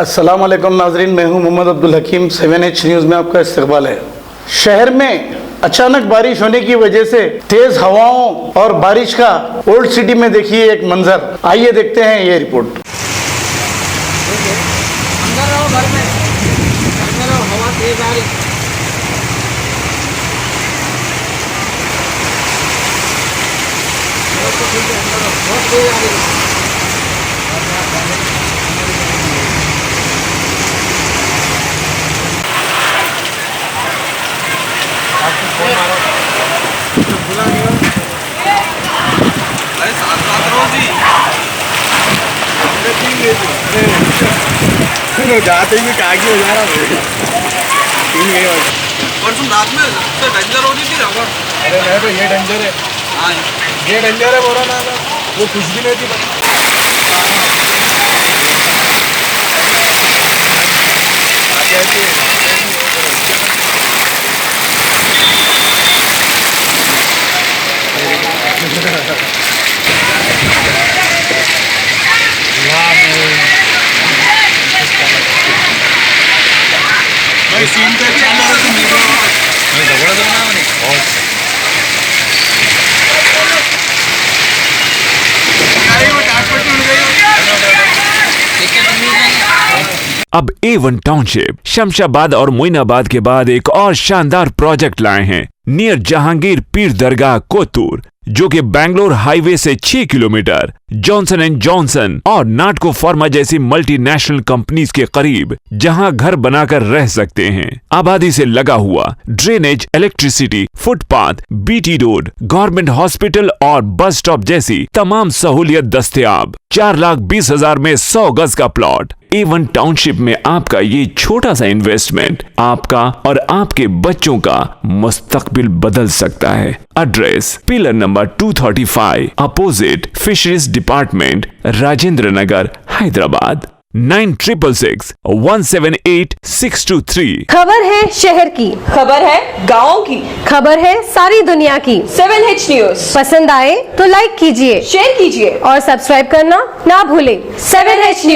अस्सलाम वालेकुम नाजरीन, मैं हूं मोहम्मद अब्दुल हकीम। 7H न्यूज़ में आपका इस्तकबाल है। शहर में अचानक बारिश होने की वजह से तेज हवाओं और बारिश का ओल्ड सिटी में देखिए एक मंजर। आइए देखते हैं ये रिपोर्ट। अंदर रहो, घर में रहो, हवा तेज आ रही। बहुत तेज आ रही। जाते ही कागी हो जा रहा है। परसों रात में सबसे डेंजर हो रही थी रबड़। अरे मैं तो ये डेंजर है। हाँ ये डेंजर है, बोला ना वो कुछ भी नहीं थी। सीन पे अब A1 टाउनशिप शमशाबाद और मोइनाबाद के बाद एक और शानदार प्रोजेक्ट लाए हैं नियर जहांगीर पीर दरगाह कोतूर, जो कि बैंगलोर हाईवे से 6 किलोमीटर जॉनसन एंड जॉनसन और नाटको फार्मा जैसी मल्टीनेशनल कंपनीज के करीब, जहां घर बनाकर रह सकते हैं। आबादी से लगा हुआ drainage, electricity, footpath, BT road, government hospital और बस स्टॉप जैसी तमाम सहूलियत दस्तयाब। 4,20,000 में 100 गज का प्लॉट। A1 टाउनशिप में आपका ये छोटा सा इन्वेस्टमेंट आपका और आपके बच्चों का मुस्तकबिल बदल सकता है। Address pillar number 235 opposite fisheries department, Rajendra Nagar, Hyderabad. 9676178623। खबर है शहर की, खबर है गाँव की, खबर है सारी दुनिया की। 7H न्यूज़ पसंद आए तो लाइक कीजिए, शेयर कीजिए और सब्सक्राइब करना ना भूलें। 7H news.